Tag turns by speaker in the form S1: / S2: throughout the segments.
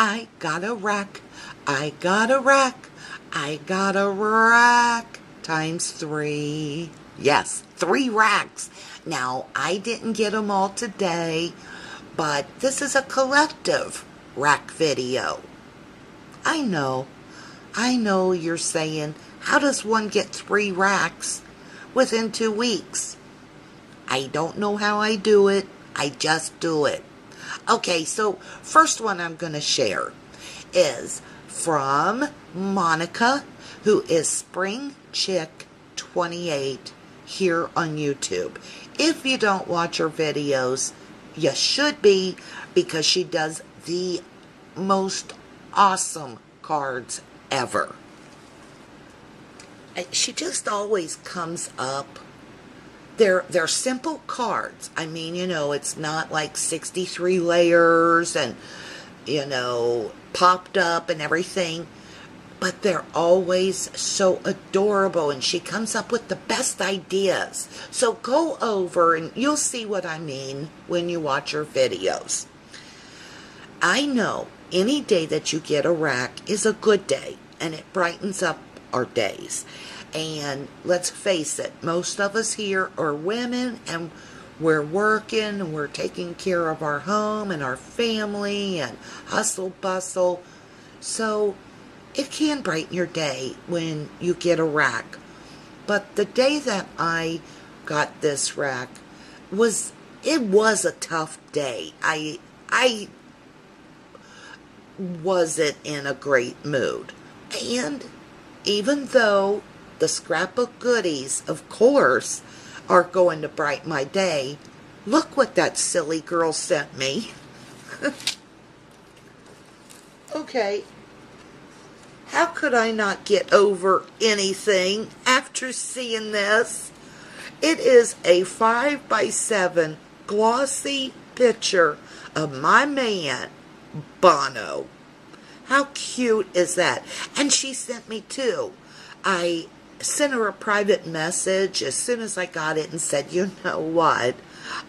S1: I got a rack. I got a rack. I got a rack times 3. Yes, 3 racks. Now, I didn't get them all today, but this is a collective rack video. I know you're saying, how does one get 3 racks within 2 weeks? I don't know how I do it. I just do it. Okay, so first one I'm going to share is from Monica, who is springchick28 here on YouTube. If you don't watch her videos, you should be, because she does the most awesome cards ever. She just always comes up. They're simple cards. I mean, you know, it's not like 63 layers and, you know, popped up and everything. But they're always so adorable, and she comes up with the best ideas. So go over and you'll see what I mean when you watch her videos. I know any day that you get a rack is a good day, and it brightens up our days. And let's face it, most of us here are women, and we're working and we're taking care of our home and our family and hustle bustle. So it can brighten your day when you get a rack. But the day that I got this rack was a tough day. I wasn't in a great mood. And even though the scrapbook goodies, of course, are going to brighten my day, look what that silly girl sent me. Okay, how could I not get over anything after seeing this? It is a 5x7 glossy picture of my man, Bono. How cute is that? And she sent me 2. I sent her a private message as soon as I got it and said, you know what?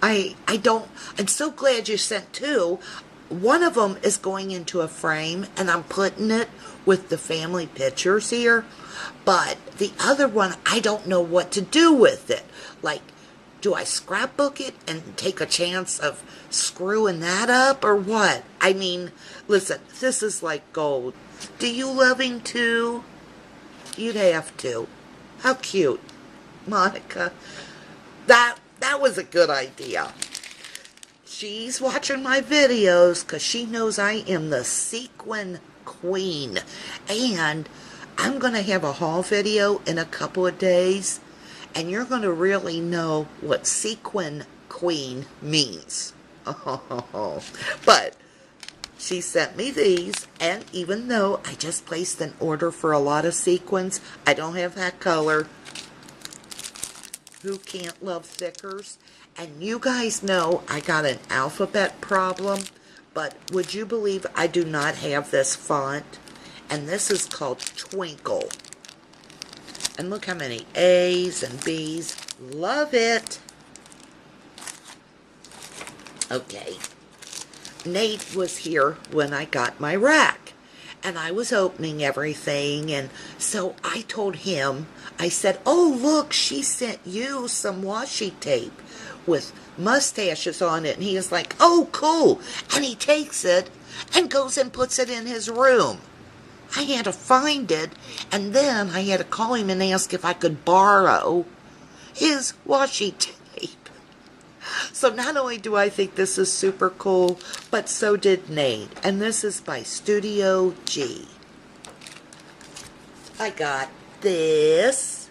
S1: I'm so glad you sent 2. One of them is going into a frame, and I'm putting it with the family pictures here. But the other one, I don't know what to do with it. Like, do I scrapbook it and take a chance of screwing that up or what? I mean, listen, this is like gold. Do you love him too? You'd have to. How cute. Monica. That was a good idea. She's watching my videos because she knows I am the sequin queen. And I'm going to have a haul video in a couple of days. And you're going to really know what sequin queen means. Oh, but she sent me these, and even though I just placed an order for a lot of sequins, I don't have that color. Who can't love thickers? And you guys know I got an alphabet problem, but would you believe I do not have this font? And this is called Twinkle. And look how many A's and B's. Love it. Okay. Nate was here when I got my rack, and I was opening everything, and so I told him, I said, oh look, she sent you some washi tape with mustaches on it, and he was like, oh cool, and he takes it and goes and puts it in his room. I had to find it, and then I had to call him and ask if I could borrow his washi tape. So not only do I think this is super cool, but so did Nate. And this is by Studio G. I got this.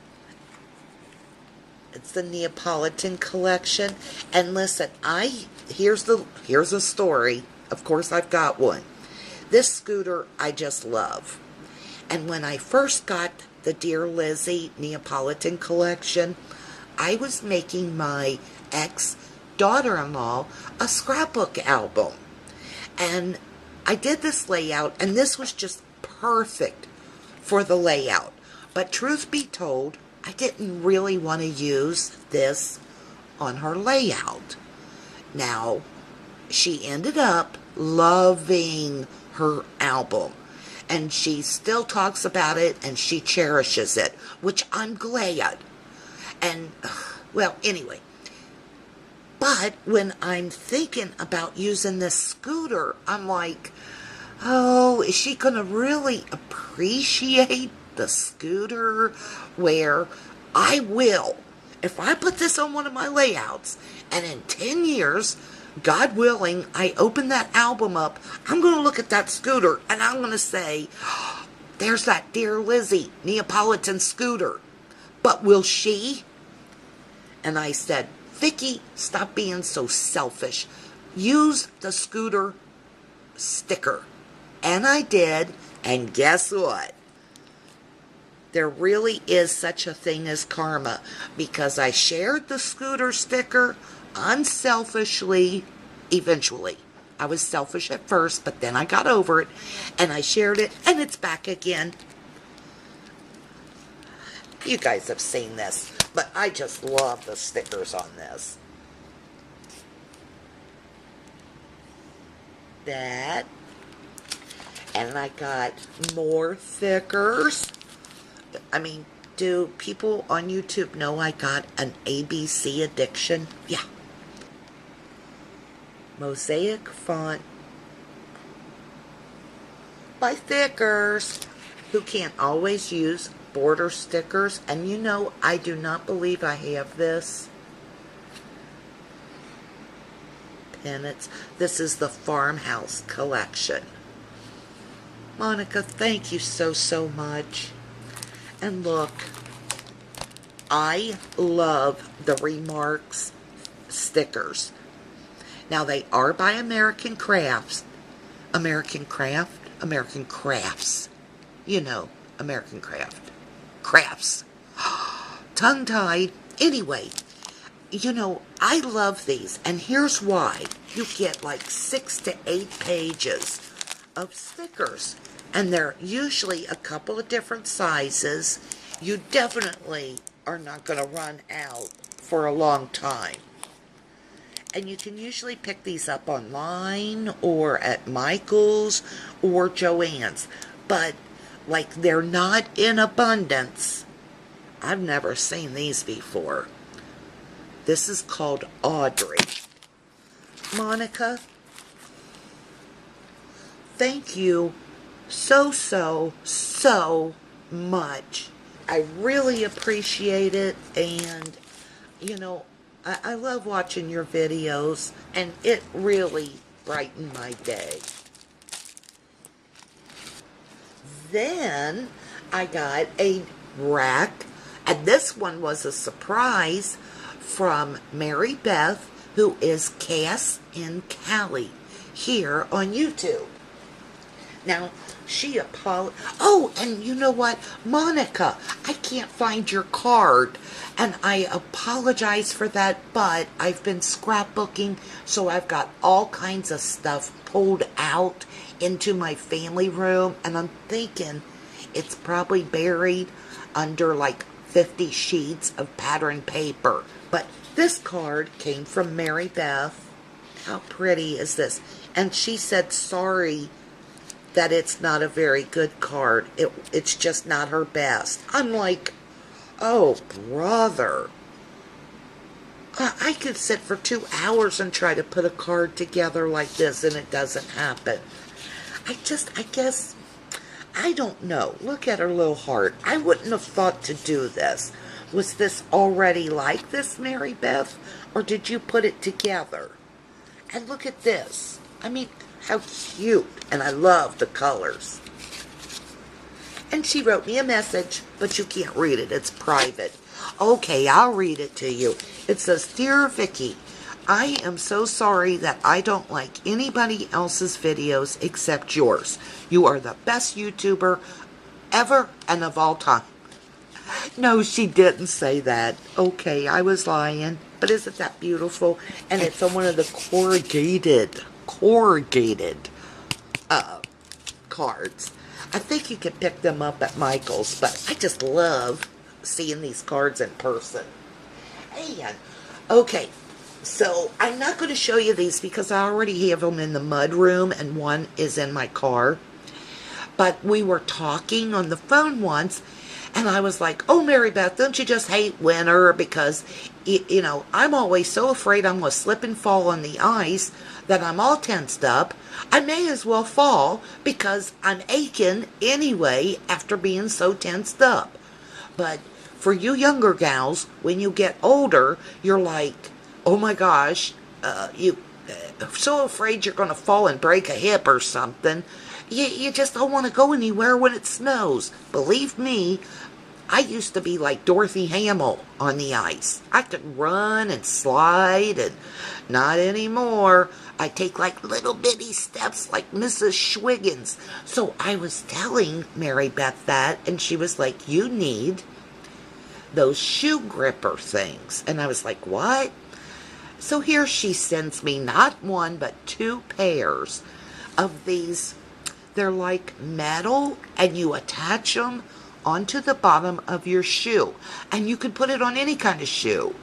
S1: It's the Neapolitan collection. And listen, here's a story. Of course I've got one. This scooter I just love. And when I first got the Dear Lizzie Neapolitan collection, I was making my ex-daughter-in-law a scrapbook album. And I did this layout, and this was just perfect for the layout. But truth be told, I didn't really want to use this on her layout. Now, she ended up loving her album. And she still talks about it, and she cherishes it, which I'm glad. And, well, anyway. But when I'm thinking about using this scooter, I'm like, oh, is she going to really appreciate the scooter? Where I will. If I put this on one of my layouts, and in 10 years, God willing, I open that album up, I'm going to look at that scooter, and I'm going to say, oh, there's that Dear Lizzie Neapolitan scooter. But will she? And I said, Vicki, stop being so selfish. Use the scooter sticker. And I did, and guess what? There really is such a thing as karma, because I shared the scooter sticker unselfishly, eventually. I was selfish at first, but then I got over it, and I shared it, and it's back again. You guys have seen this, but I just love the stickers on this. That, and I got more stickers. I mean, do people on YouTube know I got an ABC addiction? Yeah. Mosaic font by stickers. Who can't always use border stickers. And you know, I do not believe I have this. Pennants. This is the Farmhouse collection. Monica, thank you so much. And look, I love the Remarks stickers. Now, they are by American Crafts. American Crafts. You know, American Crafts. Tongue-tied. Anyway, you know, I love these. And here's why. You get like 6 to 8 pages of stickers. And they're usually a couple of different sizes. You definitely are not going to run out for a long time. And you can usually pick these up online or at Michael's or Joann's. But, like, they're not in abundance. I've never seen these before. This is called Audrey. Monica, thank you so much. I really appreciate it, and you know, I love watching your videos, and it really brightened my day. Then I got a rack, and this one was a surprise from Mary Beth, who is cassNcallie here on YouTube. Now, she oh, and you know what? Monica, I can't find your card. And I apologize for that, but I've been scrapbooking, so I've got all kinds of stuff pulled out into my family room. And I'm thinking it's probably buried under like 50 sheets of pattern paper. But this card came from Mary Beth. How pretty is this? And she said sorry that it's not a very good card. It's just not her best. I'm like, oh, brother. I could sit for 2 hours and try to put a card together like this, and it doesn't happen. I guess, I don't know. Look at her little heart. I wouldn't have thought to do this. Was this already like this, Mary Beth? Or did you put it together? And look at this. I mean, how cute. And I love the colors. And she wrote me a message, but you can't read it. It's private. Okay, I'll read it to you. It says, Dear Vicki, I am so sorry that I don't like anybody else's videos except yours. You are the best YouTuber ever and of all time. No, she didn't say that. Okay, I was lying. But isn't that beautiful? And it's on one of the corrugated cards. I think you can pick them up at Michael's, but I just love seeing these cards in person. And, okay, So I'm not going to show you these because I already have them in the mud room and one is in my car. But we were talking on the phone once and I was like, oh, Mary Beth, don't you just hate winter? Because, you know, I'm always so afraid I'm going to slip and fall on the ice that I'm all tensed up. I may as well fall because I'm aching anyway after being so tensed up. But for you younger gals, when you get older, you're like, oh my gosh, you so afraid you're going to fall and break a hip or something. You just don't want to go anywhere when it snows. Believe me, I used to be like Dorothy Hamill on the ice. I could run and slide, and not anymore. I take like little bitty steps like Mrs. Schwiggins. So I was telling Mary Beth that, and she was like, you need those shoe gripper things. And I was like, what? So here she sends me not one, but 2 pairs of these. They're like metal, and you attach them onto the bottom of your shoe. And you can put it on any kind of shoe,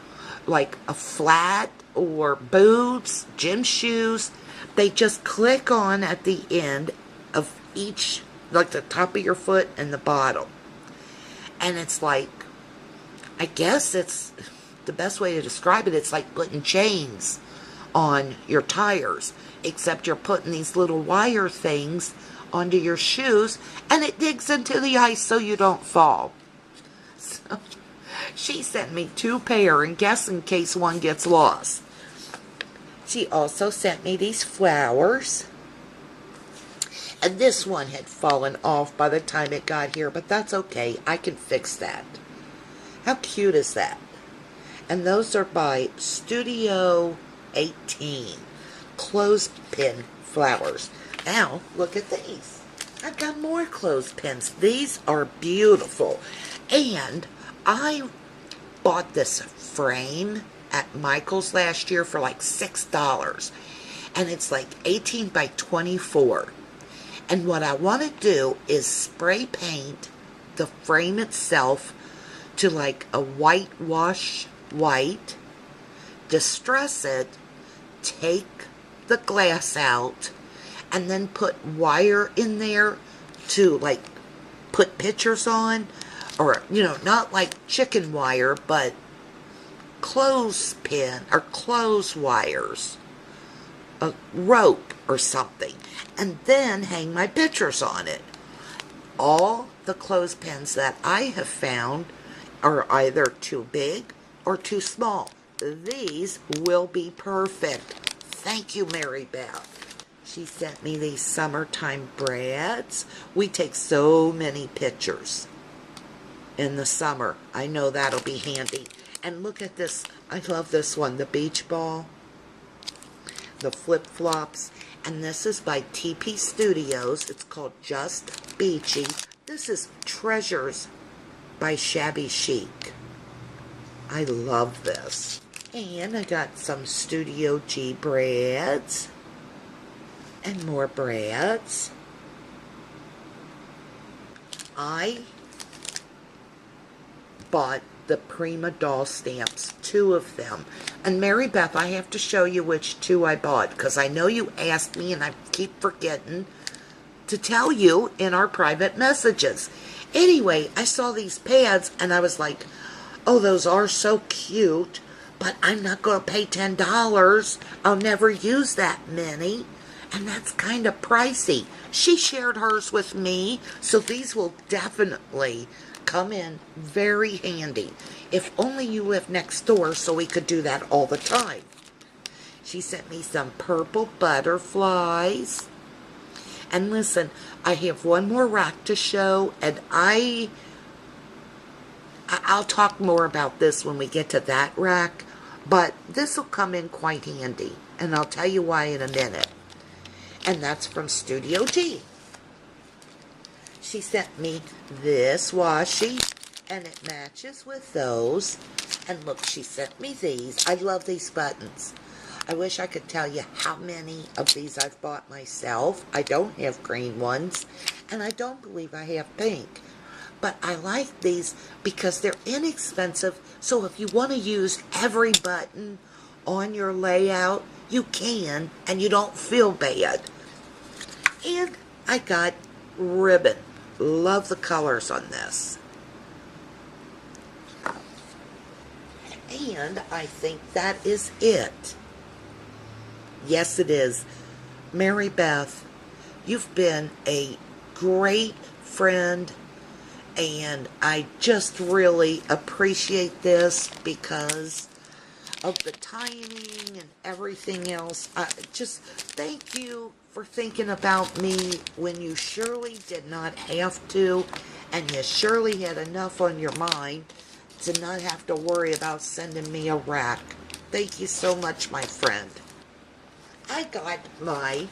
S1: like a flat or boots, gym shoes. They just click on at the end of each, like the top of your foot and the bottom. And it's like, I guess it's the best way to describe it. It's like putting chains on your tires, except you're putting these little wire things onto your shoes, and it digs into the ice so you don't fall. So she sent me 2 pair, and guess in case one gets lost. She also sent me these flowers, and this one had fallen off by the time it got here, but that's okay. I can fix that. How cute is that? And those are by Studio 18 clothespin flowers. Now, look at these. I've got more clothespins. These are beautiful. And I bought this frame at Michael's last year for like $6. And it's like 18 by 24. And what I want to do is spray paint the frame itself to like a whitewash white, distress it, take the glass out, and then put wire in there to like put pictures on, or, you know, not like chicken wire, but clothespin or clothes wires, a rope or something, and then hang my pictures on it. All the clothespins that I have found are either too big or too small. These will be perfect. Thank you, Mary Beth. She sent me these summertime brads. We take so many pictures in the summer. I know that'll be handy. And look at this. I love this one, the beach ball, the flip-flops. And this is by TP Studios. It's called Just Beachy. This is Treasures by Shabby Chic. I love this. And I got some Studio G brads. And more brads. I bought the Prima Doll stamps, 2 of them. And Mary Beth, I have to show you which 2 I bought, because I know you asked me and I keep forgetting to tell you in our private messages. Anyway, I saw these pads and I was like, oh, those are so cute, but I'm not going to pay $10. I'll never use that many. And that's kind of pricey. She shared hers with me, so these will definitely come in very handy. If only you live next door so we could do that all the time. She sent me some purple butterflies. And listen, I have one more rack to show, and I'll talk more about this when we get to that rack, but this will come in quite handy, and I'll tell you why in a minute. And that's from Studio G. She sent me this washi, and it matches with those. And look, she sent me these. I love these buttons. I wish I could tell you how many of these I've bought myself. I don't have green ones, and I don't believe I have pink. But I like these because they're inexpensive, so if you want to use every button on your layout, you can, and you don't feel bad. And I got ribbon. Love the colors on this. And I think that is it. Yes, it is. Mary Beth, you've been a great friend, and I just really appreciate this because of the timing and everything else. Just thank you for thinking about me when you surely did not have to, and you surely had enough on your mind to not have to worry about sending me a rack. Thank you so much, my friend. I got my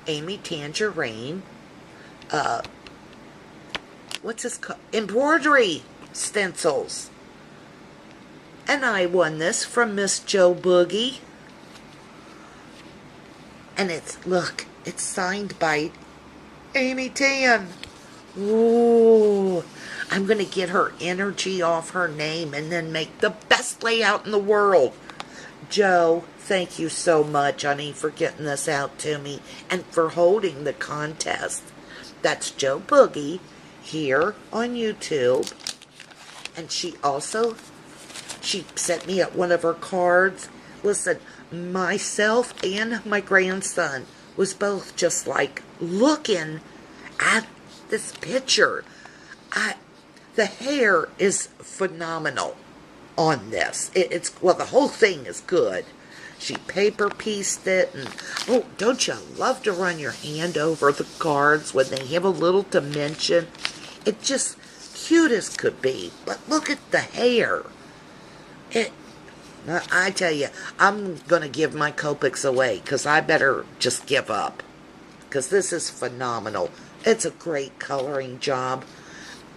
S1: Amy Tangerine, what's this called? Embroidery stencils. And I won this from Miss Joboogie. And look, it's signed by Amy Tan. Ooh, I'm going to get her energy off her name and then make the best layout in the world. Joe, thank you so much, honey, for getting this out to me and for holding the contest. That's Joboogie here on YouTube. And she sent me one of her cards. Listen, myself and my grandson was both just like looking at this picture. The hair is phenomenal on this. Well, the whole thing is good. She paper pieced it, and oh, don't you love to run your hand over the cards when they have a little dimension? It's just cute as could be. But look at the hair. I tell you, I'm going to give my Copics away because I better just give up. Because this is phenomenal. It's a great coloring job.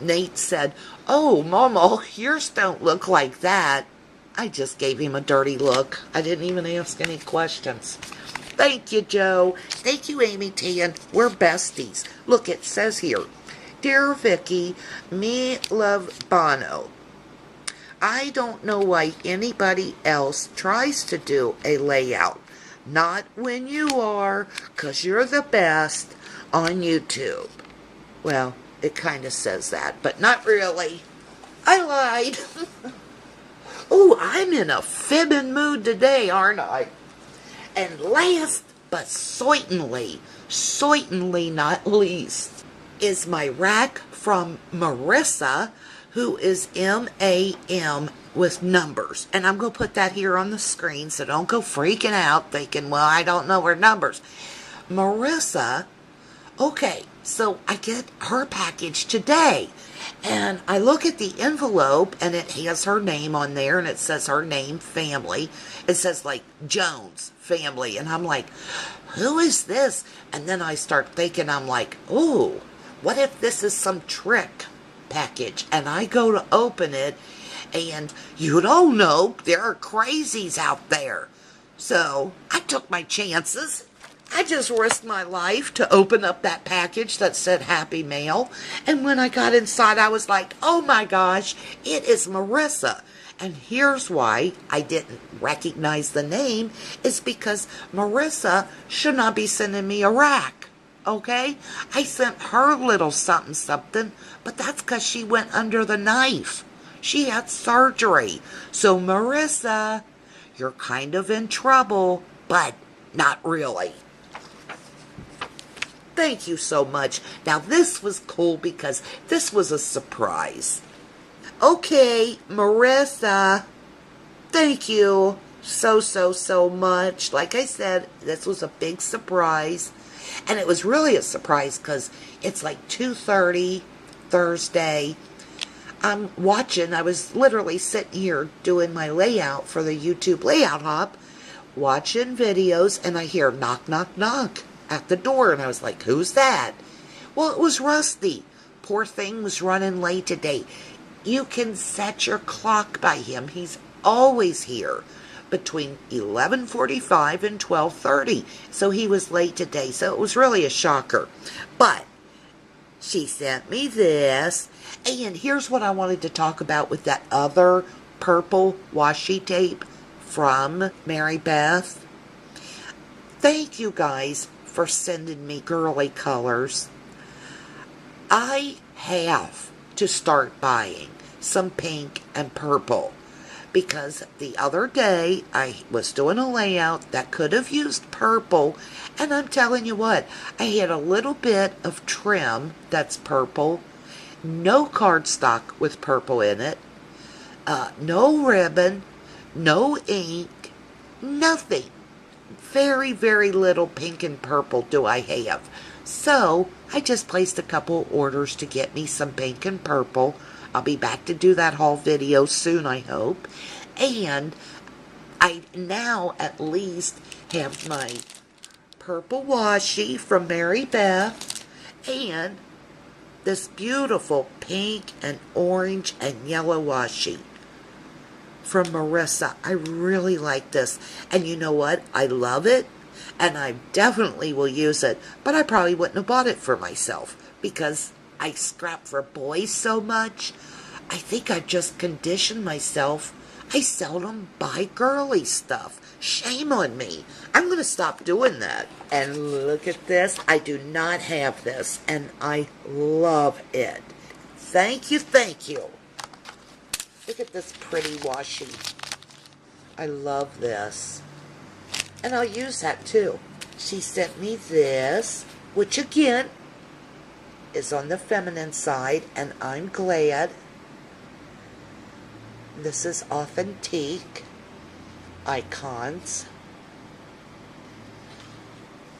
S1: Nate said, "Oh, Mama, yours don't look like that." I just gave him a dirty look. I didn't even ask any questions. Thank you, Joe. Thank you, Amy Tan. We're besties. Look, it says here, "Dear Vicky, me love Bono. I don't know why anybody else tries to do a layout. Not when you are, 'cause you're the best on YouTube." Well, it kind of says that, but not really. I lied. Oh, I'm in a fibbing mood today, aren't I? And last, but certainly not least, is my rack from Marissa, who is M-A-M with numbers. And I'm going to put that here on the screen, so don't go freaking out thinking, well, I don't know her numbers. Marissa, okay, so I get her package today. And I look at the envelope, and it has her name on there, and it says her name, family. It says, like, Jones, family. And I'm like, who is this? And then I start thinking, I'm like, ooh, what if this is some trick package? And I go to open it, and you don't know, there are crazies out there. So I took my chances. I just risked my life to open up that package that said Happy Mail. And when I got inside, I was like, oh my gosh, it is Marissa. And here's why I didn't recognize the name, is because Marissa should not be sending me a rack. Okay? I sent her little something, but that's because she went under the knife. She had surgery. So Marissa, you're kind of in trouble, but not really. Thank you so much. Now, this was cool because this was a surprise. Okay, Marissa, thank you so much. Like I said, this was a big surprise. And it was really a surprise because it's like 2:30 Thursday. I'm watching. I was literally sitting here doing my layout for the YouTube Layout Hop, watching videos, and I hear knock, knock, knock at the door, and I was like, who's that? Well, it was Rusty. Poor thing was running late today. You can set your clock by him. He's always here between 11:45 and 12:30. So he was late today, so it was really a shocker. But she sent me this, and here's what I wanted to talk about with that other purple washi tape from Mary Beth. Thank you guys for sending me girly colors. I have to start buying some pink and purple because the other day I was doing a layout that could have used purple, and I'm telling you what, I had a little bit of trim that's purple, no cardstock with purple in it, no ribbon, no ink, nothing. Very, very little pink and purple do I have. So I just placed a couple orders to get me some pink and purple. I'll be back to do that haul video soon, I hope. And I now at least have my purple washi from Mary Beth and this beautiful pink and orange and yellow washi from Marissa. I really like this. And you know what? I love it. And I definitely will use it. But I probably wouldn't have bought it for myself because I scrap for boys so much. I think I've just conditioned myself. I seldom buy girly stuff. Shame on me. I'm going to stop doing that. And look at this. I do not have this. And I love it. Thank you, thank you. Look at this pretty washi. I love this. And I'll use that too. She sent me this, which again is on the feminine side, and I'm glad. This is Authentique Icons.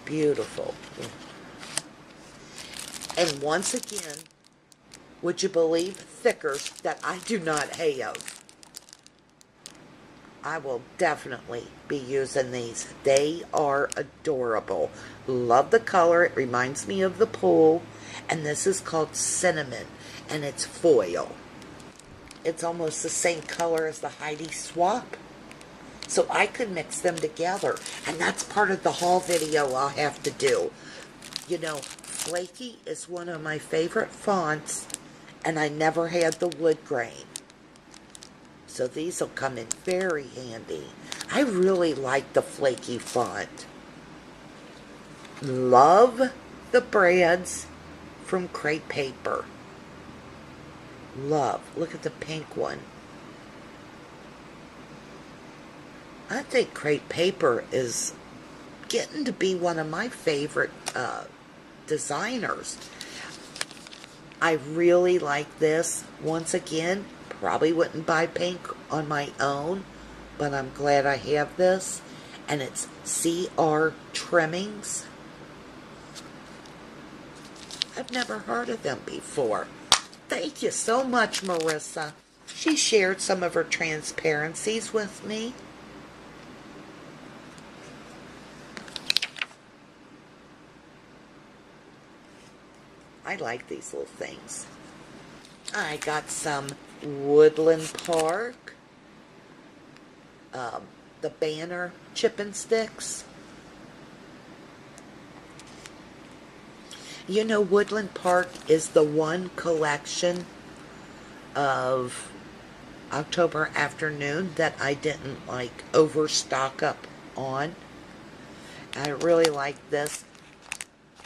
S1: Beautiful. And once again, would you believe, thickers that I do not have. I will definitely be using these. They are adorable. Love the color. It reminds me of the pool. And this is called Cinnamon, and it's foil. It's almost the same color as the Heidi Swap. So I could mix them together. And that's part of the haul video I'll have to do. You know, Flaky is one of my favorite fonts. And I never had the wood grain. So these will come in very handy. I really like the Flaky font. Love the brands from Crepe Paper. Love. Look at the pink one. I think Crepe Paper is getting to be one of my favorite designers. I really like this. Once again, probably wouldn't buy pink on my own, but I'm glad I have this. And it's CR Trimmings. I've never heard of them before. Thank you so much, Marissa. She shared some of her transparencies with me. I like these little things. I got some Woodland Park, the banner chip and sticks. You know, Woodland Park is the one collection of October Afternoon that I didn't like overstock up on. I really like this.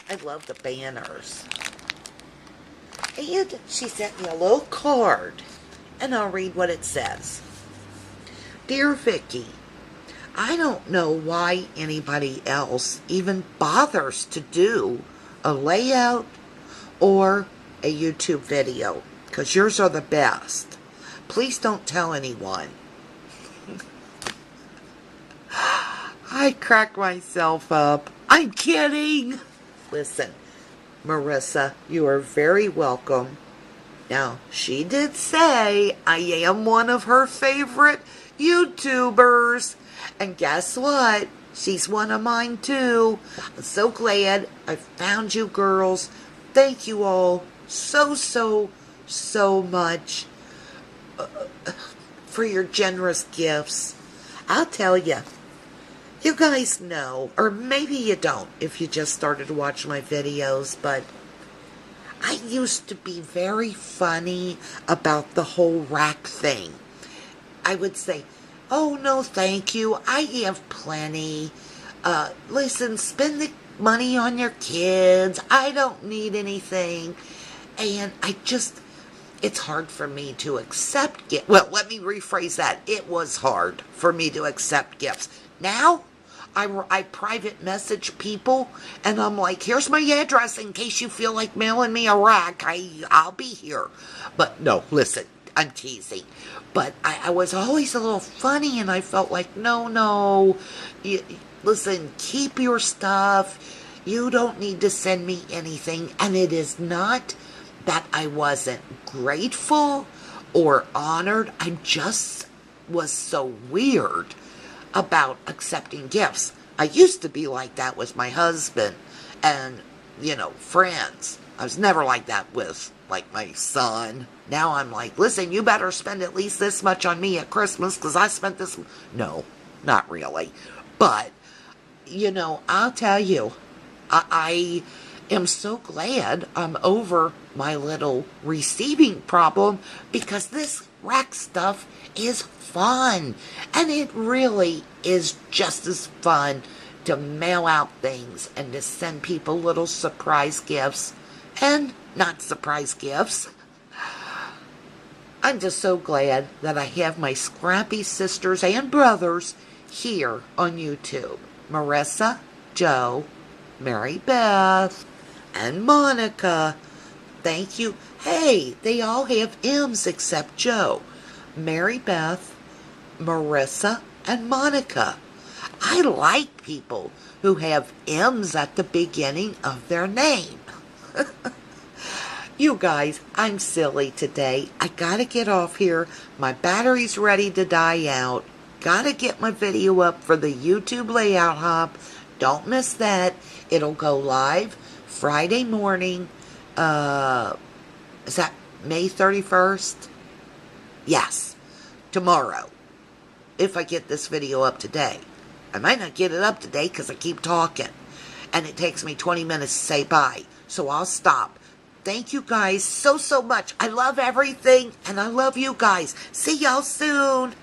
S1: I love the banners. And she sent me a little card, and I'll read what it says. Dear Vicki, I don't know why anybody else even bothers to do a layout or a YouTube video, because yours are the best. Please don't tell anyone. I crack myself up. I'm kidding. Listen, Marissa, you are very welcome. Now, she did say I am one of her favorite YouTubers. And guess what? She's one of mine too. I'm so glad I found you girls. Thank you all so much for your generous gifts. I'll tell you. You guys know, or maybe you don't if you just started to watch my videos, but I used to be very funny about the whole rack thing. I would say, oh, no, thank you. I have plenty. Listen, spend the money on your kids. I don't need anything. And it's hard for me to accept gifts. Well, let me rephrase that. It was hard for me to accept gifts. Now, I private message people, and I'm like, here's my address in case you feel like mailing me a rack. I'll be here. But no, listen, I'm teasing. But I was always a little funny, and I felt like, no, listen, keep your stuff. You don't need to send me anything. And it is not that I wasn't grateful or honored. I just was so weird about accepting gifts. I used to be like that with my husband and, friends. I was never like that with, like, my son. Now I'm like, listen, you better spend at least this much on me at Christmas because I spent this. No, not really. But, I'll tell you, I am so glad I'm over my little receiving problem because this rack stuff is fun. And it really is just as fun to mail out things and to send people little surprise gifts and not surprise gifts. I'm just so glad that I have my scrappy sisters and brothers here on YouTube. Marissa, Joe, Mary Beth, and Monica. Thank you. Hey, they all have M's except Joe. Mary Beth, Marissa, and Monica. I like people who have M's at the beginning of their name. You guys, I'm silly today. I gotta get off here. My battery's ready to die out. Gotta get my video up for the YouTube layout hop. Don't miss that. It'll go live Friday morning. Is that May 31st? Yes, tomorrow. If I get this video up today. I might not get it up today because I keep talking. And it takes me 20 minutes to say bye. So I'll stop. Thank you guys so much. I love everything. And I love you guys. See y'all soon.